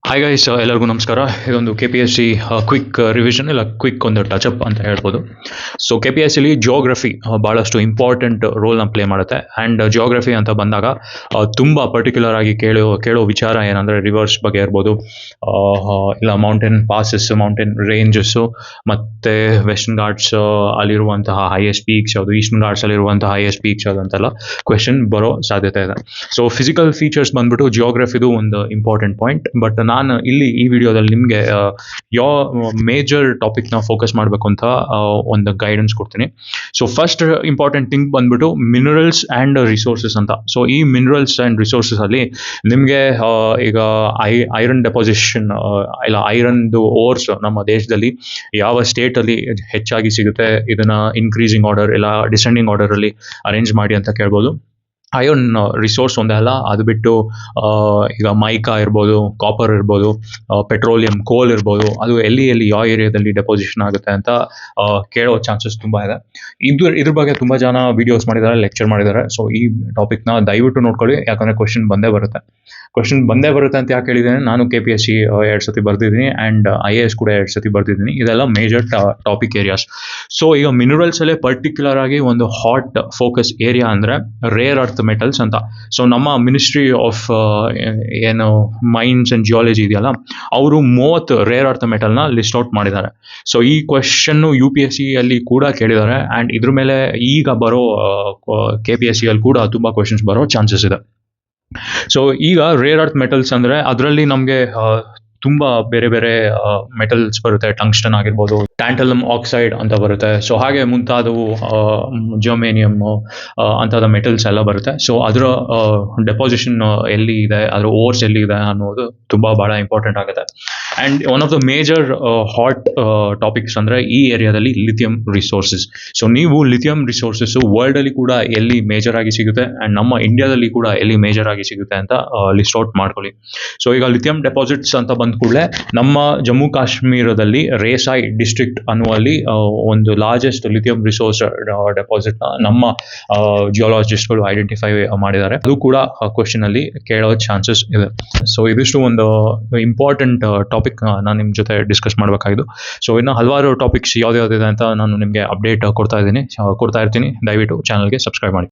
Hi guys, ಎಲ್ಲರಿಗೂ ನಮಸ್ಕಾರ. ಇದೊಂದು KPSC ಕ್ವಿಕ್ ರಿವಿಷನ್ ಇಲ್ಲ ಕ್ವಿಕ್ ಒಂದು ಟಚಪ್ ಅಂತ ಹೇಳ್ಬೋದು. ಸೊ KPSCಲಿ ಜಿಯೋಗ್ರಫಿ ಭಾಳಷ್ಟು ಇಂಪಾರ್ಟೆಂಟ್ ರೋಲ್ನ ಪ್ಲೇ ಮಾಡುತ್ತೆ. ಆ್ಯಂಡ್ ಜಿಯೋಗ್ರಫಿ ಅಂತ ಬಂದಾಗ ತುಂಬ ಪರ್ಟಿಕ್ಯುಲರ್ ಆಗಿ ಕೇಳೋ ವಿಚಾರ ಏನಂದರೆ ರಿವರ್ಸ್ ಬಗ್ಗೆ ಇರ್ಬೋದು, ಇಲ್ಲ ಮೌಂಟೇನ್ ಪಾಸಸ್, ಮೌಂಟೇನ್ ರೇಂಜಸ್ಸು, ಮತ್ತು ವೆಸ್ಟರ್ನ್ ಘಾಟ್ಸ್ ಅಲ್ಲಿರುವಂತಹ ಹೈಯೆಸ್ಟ್ ಪೀಕ್ಸ್ ಯಾವುದು, ಈಸ್ಟರ್ನ್ ಘಾಟ್ಸಲ್ಲಿರುವಂತಹ ಹೈಯೆಸ್ಟ್ ಪೀಕ್ಸ್ ಯಾವುದು ಅಂತೆಲ್ಲ ಕ್ವೆಶನ್ ಬರೋ ಸಾಧ್ಯತೆ ಇದೆ. ಸೊ ಫಿಸಿಕಲ್ ಫೀಚರ್ಸ್ ಬಂದ್ಬಿಟ್ಟು ಜಿಯೋಗ್ರಫಿದು ಒಂದು ಇಂಪಾರ್ಟೆಂಟ್ ಪಾಯಿಂಟ್. ಬಟ್ ನಾನು ಇಲ್ಲಿ ಈ ವಿಡಿಯೋದಲ್ಲಿ ನಿಮಗೆ ಯಾವ ಮೇಜರ್ ಟಾಪಿಕ್ನ ಫೋಕಸ್ ಮಾಡಬೇಕು ಅಂತ ಒಂದು ಗೈಡೆನ್ಸ್ ಕೊಡ್ತೀನಿ. ಸೊ ಫಸ್ಟ್ ಇಂಪಾರ್ಟೆಂಟ್ ಥಿಂಗ್ ಬಂದ್ಬಿಟ್ಟು ಮಿನರಲ್ಸ್ ಆ್ಯಂಡ್ ರಿಸೋರ್ಸಸ್ ಅಂತ. ಸೊ ಈ ಮಿನರಲ್ಸ್ ಆ್ಯಂಡ್ ರಿಸೋರ್ಸಸ್ ಅಲ್ಲಿ ನಿಮಗೆ ಈಗ ಐರನ್ ಡೆಪಾಸಿಷನ್ ಇಲ್ಲ ಐರನ್ದು ಓರ್ಸ್ ನಮ್ಮ ದೇಶದಲ್ಲಿ ಯಾವ ಸ್ಟೇಟಲ್ಲಿ ಹೆಚ್ಚಾಗಿ ಸಿಗುತ್ತೆ, ಇದನ್ನ ಇನ್ಕ್ರೀಸಿಂಗ್ ಆರ್ಡರ್ ಇಲ್ಲ ಡಿಸೆಂಡಿಂಗ್ ಆರ್ಡರಲ್ಲಿ ಅರೇಂಜ್ ಮಾಡಿ ಅಂತ ಕೇಳ್ಬೋದು. ಐರನ್ ರಿಸೋರ್ಸ್ ಒಂದೇ ಅಲ್ಲ, ಅದು ಬಿಟ್ಟು ಈಗ ಮೈಕಾ ಇರ್ಬೋದು, ಕಾಪರ್ ಇರ್ಬೋದು, ಪೆಟ್ರೋಲಿಯಂ, ಕೋಲ್ ಇರ್ಬೋದು, ಅದು ಎಲ್ಲಿ ಯಾವ ಏರಿಯಾದಲ್ಲಿ ಡೆಪಾಸಿಷನ್ ಆಗುತ್ತೆ ಅಂತ ಕೇಳೋ ಚಾನ್ಸಸ್ ತುಂಬ ಇದೆ. ಇದ್ರ ಬಗ್ಗೆ ತುಂಬ ಜನ ವಿಡಿಯೋಸ್ ಮಾಡಿದ್ದಾರೆ, ಲೆಕ್ಚರ್ ಮಾಡಿದ್ದಾರೆ. ಸೊ ಈ ಟಾಪಿಕ್ನ ದಯವಿಟ್ಟು ನೋಡ್ಕೊಳ್ಳಿ, ಯಾಕಂದರೆ ಕ್ವೆಶನ್ ಬಂದೇ ಬರುತ್ತೆ ಅಂತ ಯಾಕೆ ಹೇಳಿದ್ದೇನೆ, ನಾನು KPSC 2 ಸತಿ ಬರ್ದಿದ್ದೀನಿ ಆ್ಯಂಡ್ IAS ಕೂಡ 2 ಸತಿ ಬರ್ದಿದ್ದೀನಿ. ಇದೆಲ್ಲ ಮೇಜರ್ ಟಾಪಿಕ್ ಏರಿಯಾಸ್. ಸೊ ಈಗ ಮಿನರಲ್ಸಲ್ಲೇ ಪರ್ಟಿಕ್ಯುಲರ್ ಆಗಿ ಒಂದು ಹಾಟ್ ಫೋಕಸ್ ಏರಿಯಾ ಅಂದರೆ ರೇರ್ ಅರ್ತ್ ಮೆಟಲ್ಸ್ ಅಂತ. ಸೊ ನಮ್ಮ ಮಿನಿಸ್ಟ್ರಿ ಆಫ್ ಏನು ಮೈನ್ಸ್ ಆ್ಯಂಡ್ ಜಿಯಾಲಜಿ ಇದೆಯಲ್ಲ, ಅವರು 30 ರೇರ್ ಅರ್ತ್ ಮೆಟಲ್ನ ಲಿಸ್ಟ್ ಔಟ್ ಮಾಡಿದ್ದಾರೆ. ಸೊ ಈ ಕ್ವೆಶನ್ನು UPSC ಅಲ್ಲಿ ಕೂಡ ಕೇಳಿದ್ದಾರೆ ಆ್ಯಂಡ್ ಇದ್ರ ಮೇಲೆ ಈಗ ಬರೋ KPSC ಅಲ್ಲಿ ಕೂಡ ತುಂಬ ಕ್ವೆಶನ್ಸ್ ಬರೋ ಚಾನ್ಸಸ್ ಇದೆ. ಸೊ ಈಗ ರೇರ್ ಅರ್ತ್ ಮೆಟಲ್ಸ್ ಅಂದರೆ ಅದರಲ್ಲಿ ನಮಗೆ ತುಂಬ ಬೇರೆ ಬೇರೆ ಮೆಟಲ್ಸ್ ಬರುತ್ತೆ. ಟಂಗ್ಸ್ಟನ್ ಆಗಿರ್ಬೋದು, ಟ್ಯಾಂಟಲಮ್ ಆಕ್ಸೈಡ್ ಅಂತ ಬರುತ್ತೆ. ಸೊ ಹಾಗೆ ಮುಂತಾದವು ಜರ್ಮೇನಿಯಮ್ ಅಂತಾದ ಮೆಟಲ್ಸ್ ಎಲ್ಲ ಬರುತ್ತೆ. ಸೊ ಅದರ ಡೆಪಾಸಿಷನ್ ಎಲ್ಲಿ ಇದೆ, ಅದರ ಓರ್ಸ್ ಎಲ್ಲಿ ಇದೆ ಅನ್ನೋದು ತುಂಬ ಭಾಳ ಇಂಪಾರ್ಟೆಂಟ್ ಆಗುತ್ತೆ. And one of the major hot topics ಅಂದರೆ ಈ ಏರಿಯಾದಲ್ಲಿ ಲಿಥಿಯಂ ರಿಸೋರ್ಸಸ್. ಸೊ ನೀವು ಲಿಥಿಯಂ ರಿಸೋರ್ಸಸ್ಸು ವರ್ಲ್ಡಲ್ಲಿ ಕೂಡ ಎಲ್ಲಿ ಮೇಜರ್ ಆಗಿ ಸಿಗುತ್ತೆ ಆ್ಯಂಡ್ ನಮ್ಮ ಇಂಡಿಯಾದಲ್ಲಿ ಕೂಡ ಎಲ್ಲಿ ಮೇಜರ್ ಆಗಿ ಸಿಗುತ್ತೆ ಅಂತ ಲಿಸ್ಟ್ ಔಟ್ ಮಾಡ್ಕೊಳ್ಳಿ. ಸೊ ಈಗ ಲಿಥಿಯಂ ಡೆಪಾಸಿಟ್ಸ್ ಅಂತ ಬಂದ ಕೂಡಲೇ ನಮ್ಮ ಜಮ್ಮು ಕಾಶ್ಮೀರದಲ್ಲಿ ರೇಸಾಯ್ ಡಿಸ್ಟ್ರಿಕ್ಟ್ ಅನ್ನುವಲ್ಲಿ ಒಂದು ಲಾರ್ಜೆಸ್ಟ್ ಲಿಥಿಯಂ ರಿಸೋರ್ಸ್ ಡೆಪಾಸಿಟ್ನ ನಮ್ಮ ಜಿಯೋಲಾಜಿಸ್ಟ್ಗಳು ಐಡೆಂಟಿಫೈ ಮಾಡಿದ್ದಾರೆ. ಅದು ಕೂಡ ಕ್ವೆಶನ್ ಅಲ್ಲಿ ಕೇಳೋ ಚಾನ್ಸಸ್ ಇದೆ. ಸೊ ಇದಿಷ್ಟು ಒಂದು ಇಂಪಾರ್ಟೆಂಟ್ ಟಾಪಿಕ್ ನಾನು ನಿಮ್ಮ ಜೊತೆ ಡಿಸ್ಕಸ್ ಮಾಡಬೇಕಾಗಿದ್ದು. ಸೊ ಇನ್ನು ಹಲವಾರು ಟಾಪಿಕ್ಸ್ ಯಾವ್ದಿದೆ ಅಂತ ನಾನು ನಿಮಗೆ ಅಪ್ಡೇಟ್ ಕೊಡ್ತಾ ಇರ್ತೀನಿ. ದಯವಿಟ್ಟು ಚಾನಲ್ಗೆ ಸಬ್ಸ್ಕ್ರೈಬ್ ಮಾಡಿ.